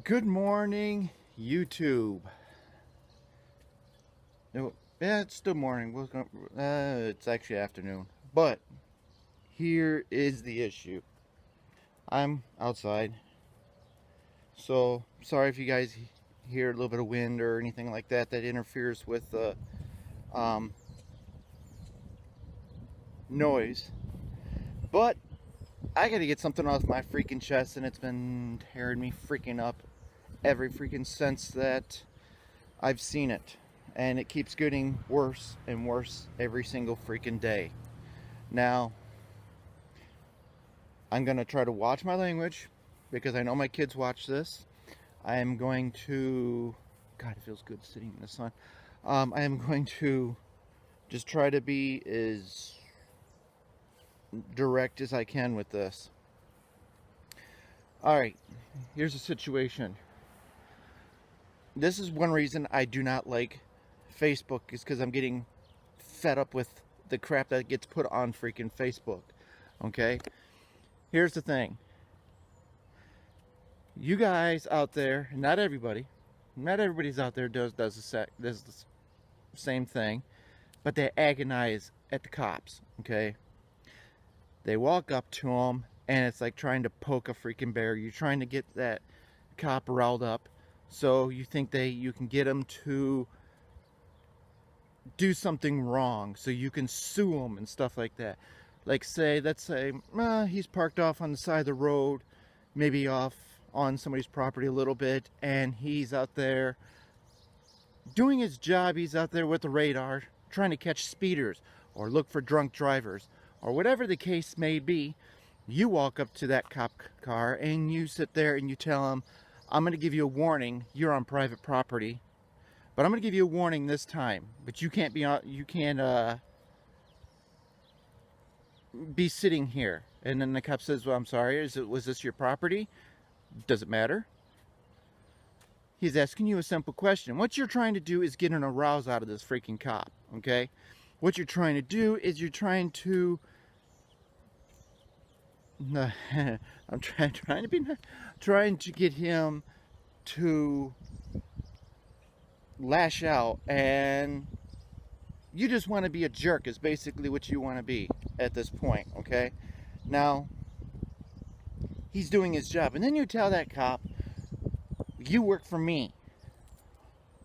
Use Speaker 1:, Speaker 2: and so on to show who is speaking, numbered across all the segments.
Speaker 1: Good morning, YouTube. No, yeah, it's still morning. It's actually afternoon. But here is the issue. I'm outside. So, sorry if you guys hear a little bit of wind or anything like that that interferes with the noise. But I gotta get something off my freaking chest, and it's been tearing me freaking up every freaking sense that I've seen it. And it keeps getting worse and worse every single freaking day. Now, I'm going to try to watch my language because I know my kids watch this. I am going to... God, it feels good sitting in the sun. I am going to just try to be as direct as I can with this. Alright, here's the situation. This is one reason I do not like Facebook, is because I'm getting fed up with the crap that gets put on freaking Facebook. Okay? Here's the thing. You guys out there, not everybody's out there does the same thing, but they agonize at the cops. Okay? They walk up to them, and it's like trying to poke a freaking bear. You're trying to get that cop riled up, so you think you can get them to do something wrong, so you can sue them and stuff like that. Like, let's say he's parked off on the side of the road, maybe off on somebody's property a little bit, and he's out there doing his job. He's out there with the radar trying to catch speeders or look for drunk drivers or whatever the case may be. You walk up to that cop car and you sit there and you tell him, I'm going to give you a warning. You're on private property, but I'm going to give you a warning this time. But you can't be sitting here. And then the cop says, well, I'm sorry, was this your property? Does it matter? He's asking you a simple question. What you're trying to do is get an arousal out of this freaking cop, okay? What you're trying to do is you're trying to... I'm trying to get him to lash out, and you just want to be a jerk is basically what you want to be at this point. Okay, now he's doing his job, and then you tell that cop, you work for me.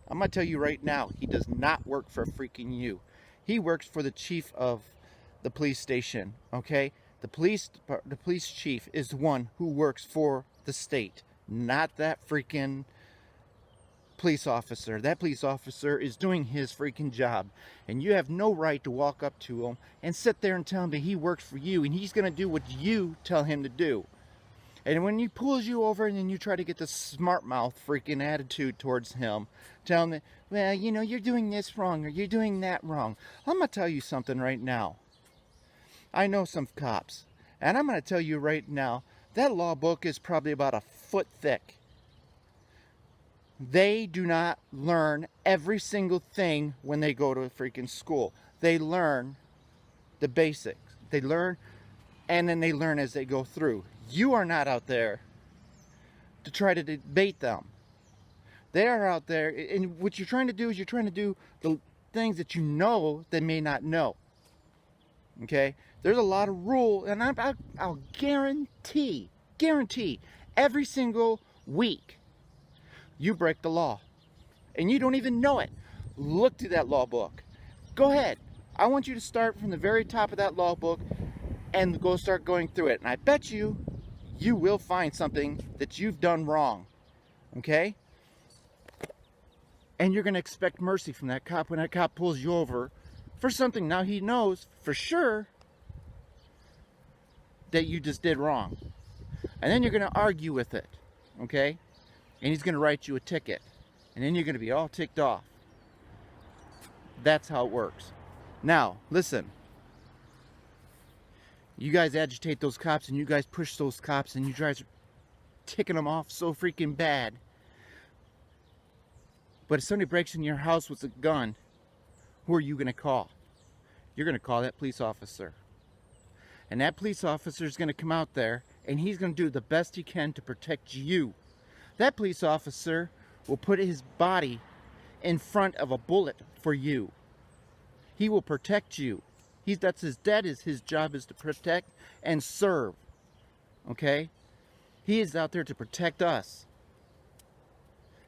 Speaker 1: I'm gonna tell you right now, he does not work for freaking you. He works for the chief of the police station. Okay, the police chief is the one who works for the state, not that freaking police officer. That police officer is doing his freaking job, and you have no right to walk up to him and sit there and tell him that he works for you and he's going to do what you tell him to do. And when he pulls you over and then you try to get the smart mouth freaking attitude towards him, tell him that, well, you know, you're doing this wrong or you're doing that wrong. I'm going to tell you something right now. I know some cops, and I'm going to tell you right now, that law book is probably about a foot thick. They do not learn every single thing when they go to a freaking school. They learn the basics. They learn, and then they learn as they go through. You are not out there to try to debate them. They are out there, and what you're trying to do is you're trying to do the things that you know they may not know. Okay? There's a lot of rule, and I'll guarantee every single week you break the law, and you don't even know it. Look through that law book. Go ahead. I want you to start from the very top of that law book and go start going through it, and I bet you will find something that you've done wrong. Okay? And you're going to expect mercy from that cop when that cop pulls you over for something now he knows for sure that you just did wrong. And then you're going to argue with it, okay? And he's going to write you a ticket. And then you're going to be all ticked off. That's how it works. Now, listen. You guys agitate those cops, and you guys push those cops, and you guys are ticking them off so freaking bad. But if somebody breaks in your house with a gun, who are you going to call? You're going to call that police officer. And that police officer is going to come out there, and he's going to do the best he can to protect you. That police officer will put his body in front of a bullet for you. He will protect you. That is his job, is to protect and serve. Okay? He is out there to protect us.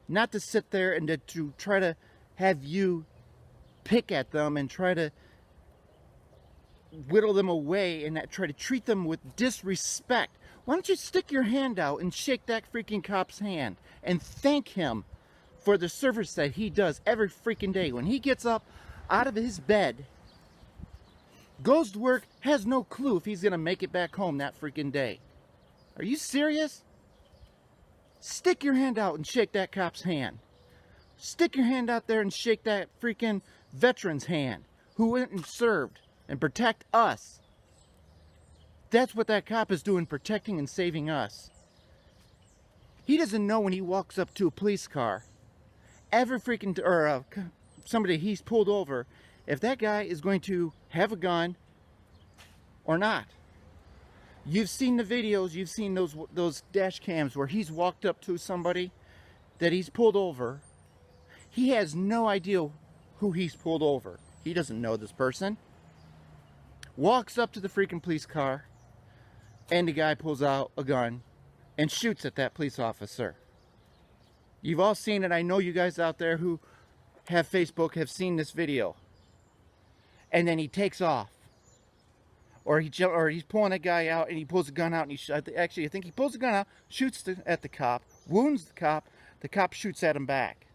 Speaker 1: Not to sit there and to try to have you pick at them and try to whittle them away and try to treat them with disrespect. Why don't you stick your hand out and shake that freaking cop's hand and thank him for the service that he does every freaking day. When he gets up out of his bed, goes to work, has no clue if he's going to make it back home that freaking day. Are you serious? Stick your hand out and shake that cop's hand. Stick your hand out there and shake that freaking veteran's hand who went and served and protect us. That's what that cop is doing, protecting and saving us. He doesn't know when he walks up to a police car, every freaking, or somebody he's pulled over, if that guy is going to have a gun or not. You've seen the videos, you've seen those dash cams where he's walked up to somebody that he's pulled over. He has no idea who he's pulled over. He doesn't know this person. Walks up to the freaking police car, and the guy pulls out a gun and shoots at that police officer. You've all seen it. I know you guys out there who have Facebook have seen this video. And then he takes off. Or he's pulling a guy out and he pulls a gun out and I think he pulls a gun out, shoots at the cop, wounds the cop shoots at him back.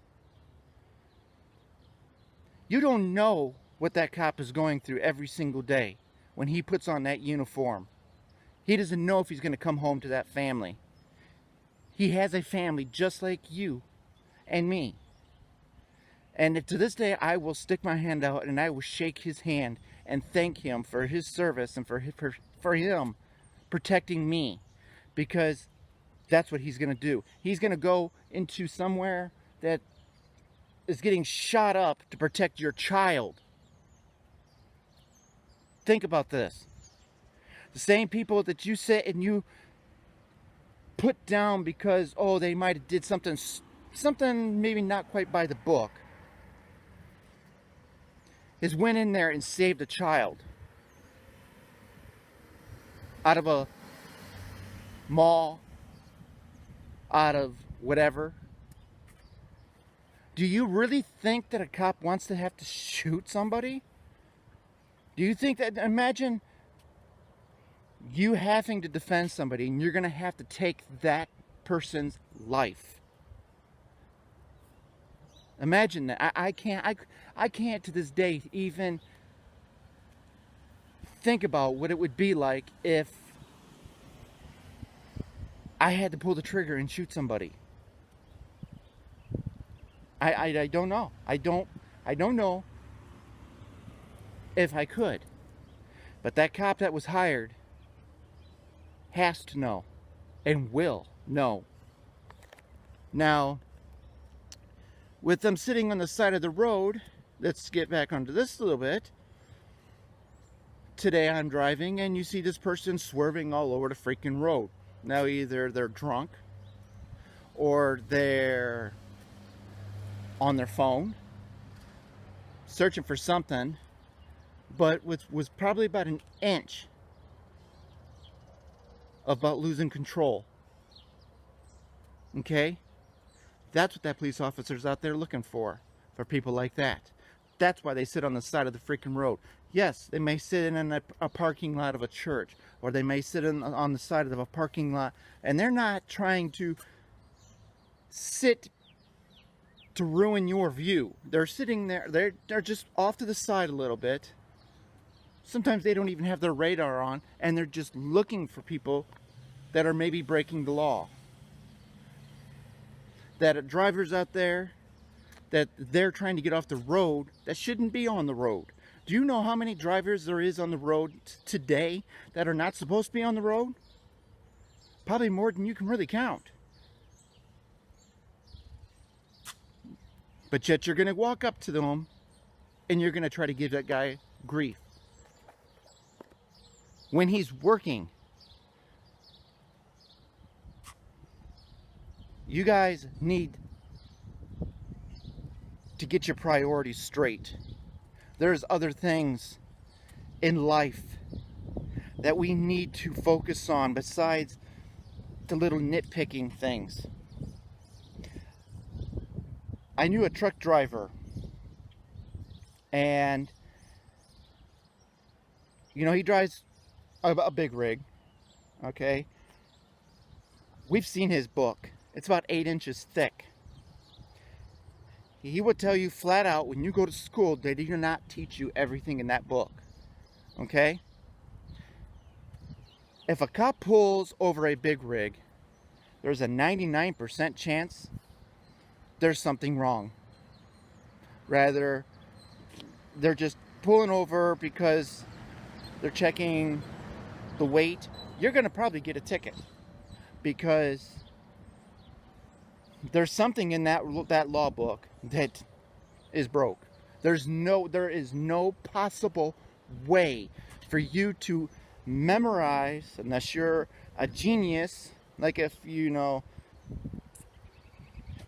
Speaker 1: You don't know what that cop is going through every single day when he puts on that uniform. He doesn't know if he's going to come home to that family. He has a family just like you and me. And to this day, I will stick my hand out and I will shake his hand and thank him for his service and for him protecting me. Because that's what he's going to do. He's going to go into somewhere that is getting shot up to protect your child. Think about this. The same people that you sit and you put down because, oh, they might have did something maybe not quite by the book, has went in there and saved a child out of a mall, out of whatever. Do you really think that a cop wants to have to shoot somebody? Do you think that, imagine you having to defend somebody and you're going to have to take that person's life. Imagine that. I can't to this day even think about what it would be like if I had to pull the trigger and shoot somebody. I don't know. I don't know if I could. But that cop that was hired has to know and will know. Now, with them sitting on the side of the road, let's get back onto this a little bit. Today I'm driving and you see this person swerving all over the freaking road. Now either they're drunk or they're on their phone searching for something, but was probably about an inch about losing control. Okay? That's what that police officer's out there looking for people like that. That's why they sit on the side of the freaking road. Yes, they may sit in a parking lot of a church, or they may sit on the side of a parking lot, and they're not trying to sit to ruin your view. They're sitting there, they're just off to the side a little bit. Sometimes they don't even have their radar on, and they're just looking for people that are maybe breaking the law. That are drivers out there, that they're trying to get off the road, that shouldn't be on the road. Do you know how many drivers there is on the road today that are not supposed to be on the road? Probably more than you can really count. But yet you're going to walk up to them and you're going to try to give that guy grief. When he's working. You guys need to get your priorities straight. There's other things in life that we need to focus on besides the little nitpicking things. I knew a truck driver, and you know, he drives a big rig, okay? We've seen his book. It's about 8 inches thick. He would tell you flat out, when you go to school, they do not teach you everything in that book, okay? If a cop pulls over a big rig, there's a 99% chance there's something wrong. Rather, they're just pulling over because they're checking the weight. You're going to probably get a ticket because there's something in that law book that is broke. There is no possible way for you to memorize, unless you're a genius, like if you know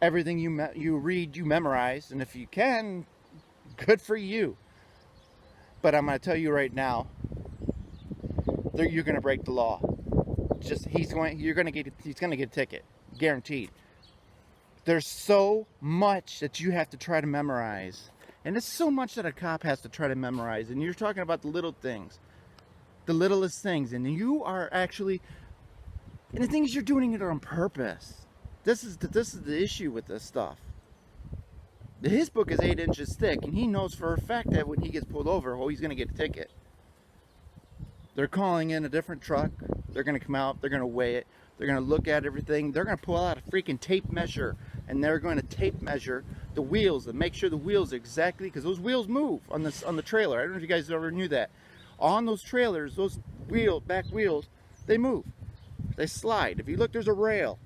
Speaker 1: everything you read you memorize, and if you can, good for you. But I'm going to tell you right now, you're going to break the law. He's going to get a ticket, guaranteed. There's so much that you have to try to memorize, and it's so much that a cop has to try to memorize. And you're talking about the little things, the littlest things, and you are actually, and the thing is, you're doing it on purpose. This is the issue with this stuff. His book is 8 inches thick, and he knows for a fact that when he gets pulled over, he's going to get a ticket. They're calling in a different truck. They're going to come out. They're going to weigh it. They're going to look at everything. They're going to pull out a freaking tape measure, and they're going to tape measure the wheels and make sure the wheels exactly, because those wheels move on the trailer. I don't know if you guys ever knew that. On those trailers, those back wheels, they move. They slide. If you look, there's a rail.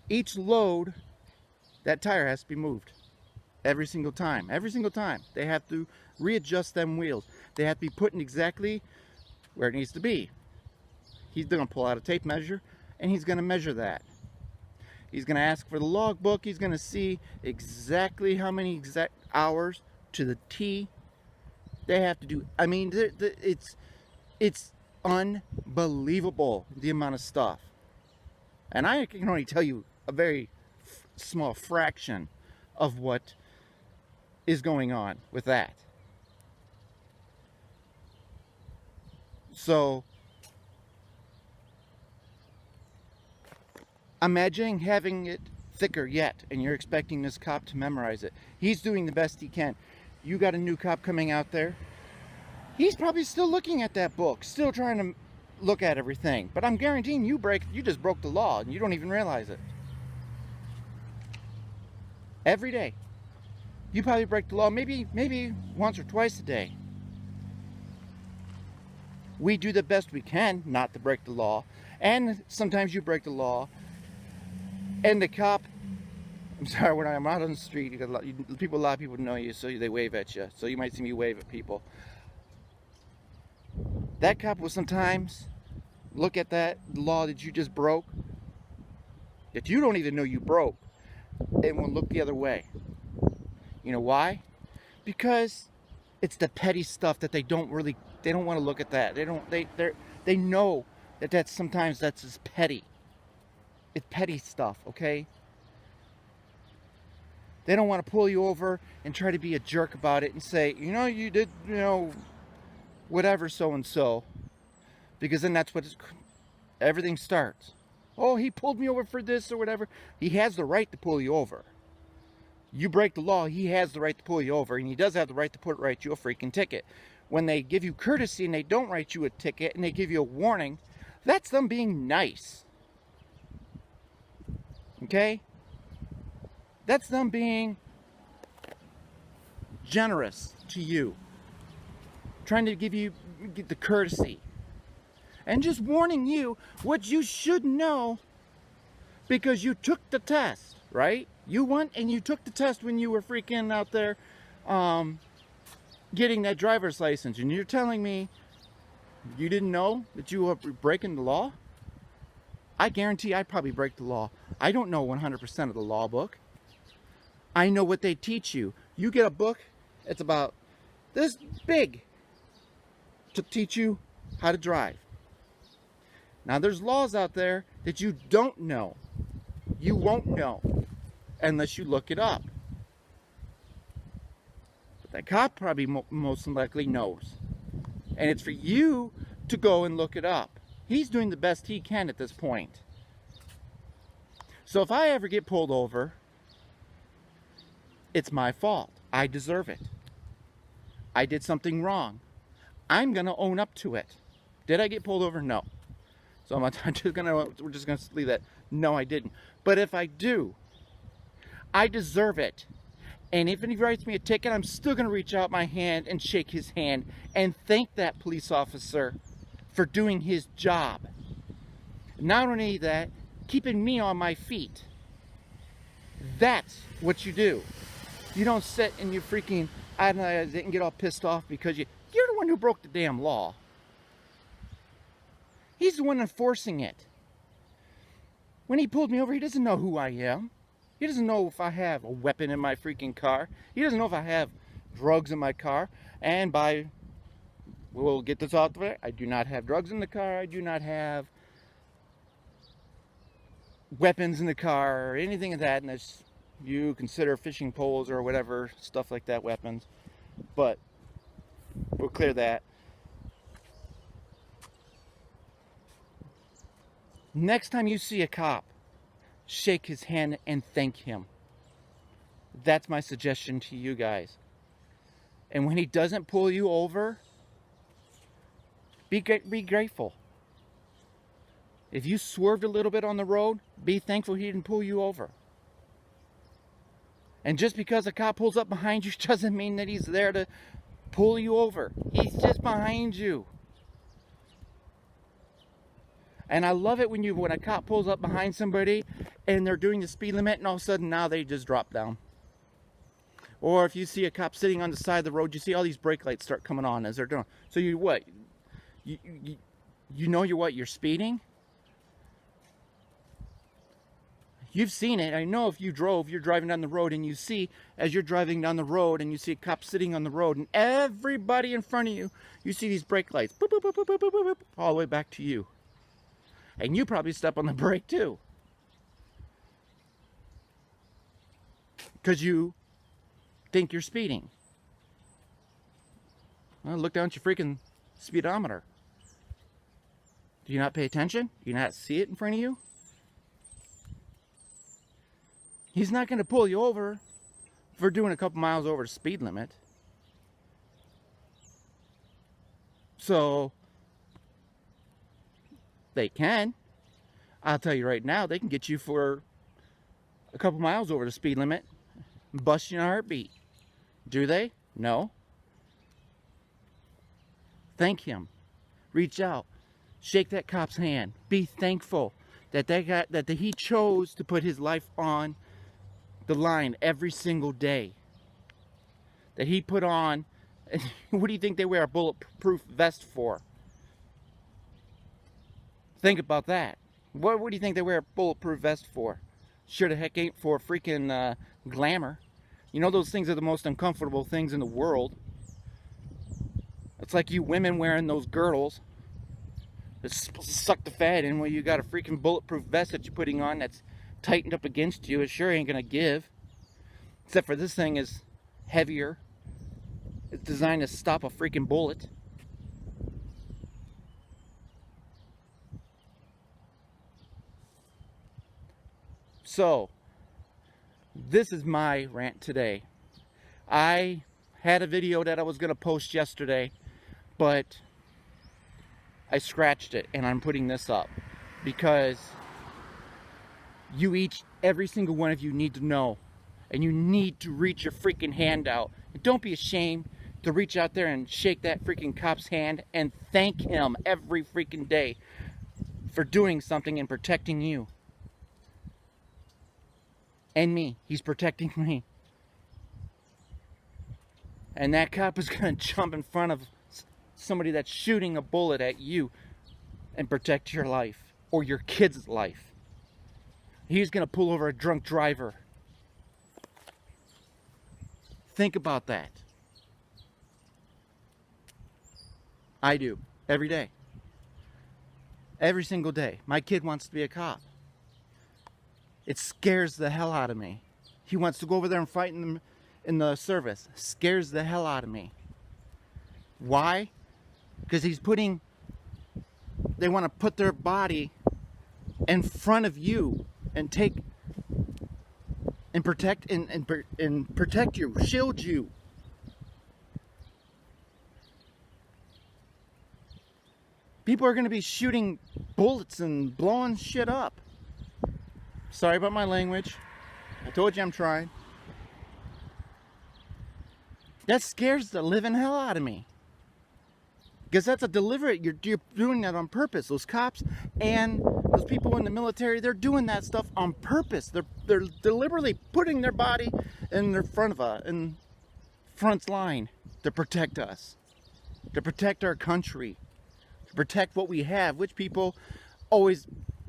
Speaker 1: Each load, that tire has to be moved every single time. Every single time. They have to readjust them wheels. They have to be put in exactly where it needs to be. He's going to pull out a tape measure, and he's going to measure that. He's going to ask for the logbook. He's going to see exactly how many exact hours to the T they have to do. I mean, it's unbelievable, the amount of stuff. And I can only tell you a very small fraction of what is going on with that. So imagine having it thicker yet, and you're expecting this cop to memorize it. He's doing the best he can. You got a new cop coming out there. He's probably still looking at that book, still trying to look at everything. But I'm guaranteeing you just broke the law, and you don't even realize it. Every day. You probably break the law maybe once or twice a day. We do the best we can not to break the law. And sometimes you break the law, and the cop, I'm sorry, when I'm out on the street, a lot of people know you, so they wave at you. So you might see me wave at people. That cop will sometimes look at that law that you just broke, that you don't even know you broke, and will look the other way. You know why? Because it's the petty stuff that they don't want to look at that. They know that sometimes that's just petty. It's petty stuff, okay? They don't want to pull you over and try to be a jerk about it and say, you know, you did, you know, whatever so-and-so. Because then that's what everything starts. Oh, he pulled me over for this or whatever. He has the right to pull you over. You break the law, he has the right to pull you over, and he does have the right to write you a freaking ticket. When they give you courtesy and they don't write you a ticket and they give you a warning, that's them being nice. Okay? That's them being generous to you. Trying to get the courtesy. And just warning you what you should know because you took the test, right? You went and you took the test when you were freaking out there getting that driver's license. And you're telling me you didn't know that you were breaking the law? I guarantee I'd probably break the law. I don't know 100% of the law book. I know what they teach you. You get a book, it's about this big, to teach you how to drive. Now there's laws out there that you don't know. You won't know unless you look it up. But that cop probably most likely knows. And it's for you to go and look it up. He's doing the best he can at this point. So if I ever get pulled over, it's my fault. I deserve it. I did something wrong. I'm going to own up to it. Did I get pulled over? No. So we're just going to leave that. No, I didn't. But if I do, I deserve it. And if he writes me a ticket, I'm still going to reach out my hand and shake his hand and thank that police officer for doing his job. Not only that, keeping me on my feet. That's what you do. You don't sit and you freaking, I didn't get all pissed off because you're the one who broke the damn law. He's the one enforcing it. When he pulled me over, he doesn't know who I am. He doesn't know if I have a weapon in my freaking car. He doesn't know if I have drugs in my car. And we'll get this out there, I do not have drugs in the car. I do not have weapons in the car or anything of that. And you consider fishing poles or whatever, stuff like that, weapons. But we'll clear that. Next time you see a cop, shake his hand and thank him. That's my suggestion to you guys. And when he doesn't pull you over, be grateful. If you swerved a little bit on the road, be thankful he didn't pull you over. And just because a cop pulls up behind you doesn't mean that he's there to pull you over. He's just behind you. And I love it when a cop pulls up behind somebody and they're doing the speed limit and all of a sudden now they just drop down. Or if you see a cop sitting on the side of the road, you see all these brake lights start coming on as they're doing. So you what? You know you're speeding? You've seen it. I know if you're driving down the road and you see, as you're driving down the road and you see a cop sitting on the road and everybody in front of you, you see these brake lights, boop, boop, boop, boop, boop, boop, boop, all the way back to you. And you probably step on the brake too. Because you think you're speeding. Well, look down at your freaking speedometer. Do you not pay attention? Do you not see it in front of you? He's not going to pull you over for doing a couple miles over the speed limit. So, they can. I'll tell you right now, they can get you for a couple miles over the speed limit, bust you in a heartbeat. Do they? No. Thank him. Reach out. Shake that cop's hand. Be thankful that he chose to put his life on the line every single day. That he put on, what do you think they wear a bulletproof vest for? Think about that. What do you think they wear a bulletproof vest for? Sure the heck ain't for freaking glamour. You know those things are the most uncomfortable things in the world. It's like you women wearing those girdles that suck the fat in, while you got a freaking bulletproof vest that you're putting on that's tightened up against you. It sure ain't gonna give. Except for this thing is heavier. It's designed to stop a freaking bullet. So, this is my rant today. I had a video that I was going to post yesterday, but I scratched it and I'm putting this up because every single one of you need to know, and you need to reach your freaking hand out. And don't be ashamed to reach out there and shake that freaking cop's hand and thank him every freaking day for doing something and protecting you. And me. He's protecting me. And that cop is going to jump in front of somebody that's shooting a bullet at you and protect your life. or your kid's life. He's going to pull over a drunk driver. Think about that. I do. Every day. Every single day. My kid wants to be a cop. It scares the hell out of me. He wants to go over there and fight in the service. Scares the hell out of me. Why? Because they want to put their body in front of you and take and protect and protect you, shield you. People are going to be shooting bullets and blowing shit up. Sorry about my language. I told you I'm trying. That scares the living hell out of me. Because that's a deliberate, you're doing that on purpose. Those cops and those people in the military, they're doing that stuff on purpose. They're deliberately putting their body in their front line to protect us, to protect our country, to protect what we have, which people always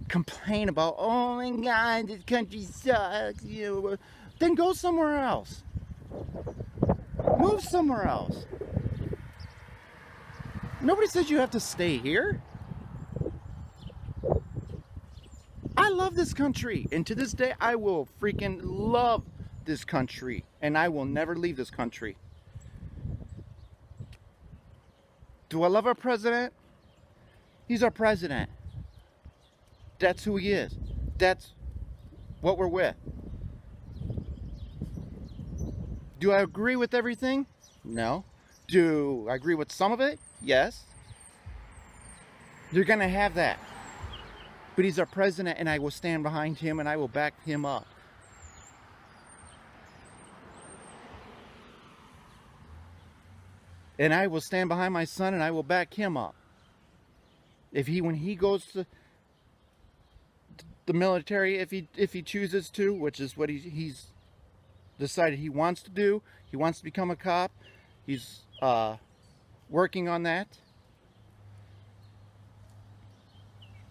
Speaker 1: complain about. Oh my God, this country sucks. Then go somewhere else. Move somewhere else. Nobody says you have to stay here. I love this country, and to this day I will freaking love this country, and I will never leave this country. Do I love our president? He's our president. That's who he is. That's what we're with. Do I agree with everything? No. Do I agree with some of it? Yes. You're gonna have that. But he's our president, and I will stand behind him, and I will back him up. And I will stand behind my son, and I will back him up. When he goes to the military, if he chooses to, which is what he's decided he wants to do. He wants to become a cop. He's working on that.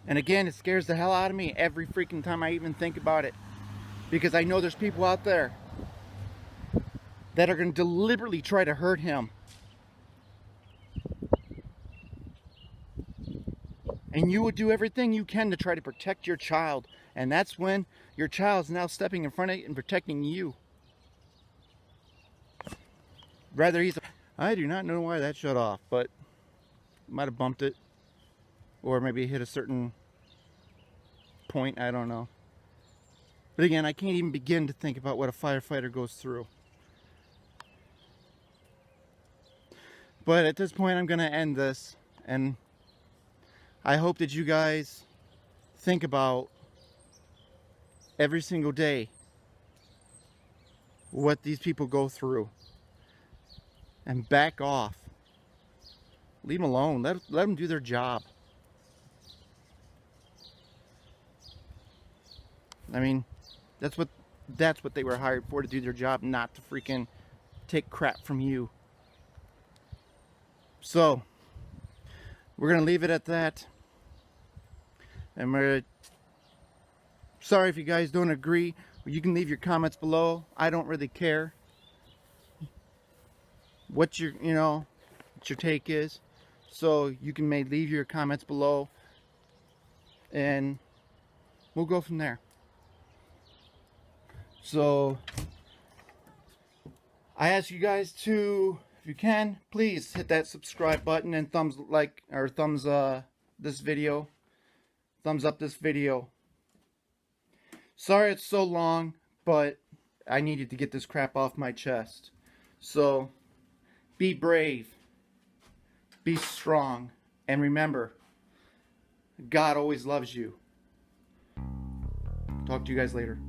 Speaker 1: And again, it scares the hell out of me every freaking time I even think about it. Because I know there's people out there that are going to deliberately try to hurt him. And you would do everything you can to try to protect your child. And that's when your child's now stepping in front of you and protecting you. I do not know why that shut off, but might have bumped it. Or maybe hit a certain point, I don't know. But again, I can't even begin to think about what a firefighter goes through. But at this point, I'm going to end this. And I hope that you guys think about every single day what these people go through. And back off. Leave them alone. Let them do their job. I mean, that's what they were hired for, to do their job, not to freaking take crap from you. So, we're going to leave it at that. And sorry if you guys don't agree. You can leave your comments below. I don't really care what your take is. So you can leave your comments below, and we'll go from there. So I ask you guys to, if you can, please hit that subscribe button and thumbs up this video. Sorry it's so long, but I needed to get this crap off my chest. So be brave, be strong, and remember, God always loves you. Talk to you guys later.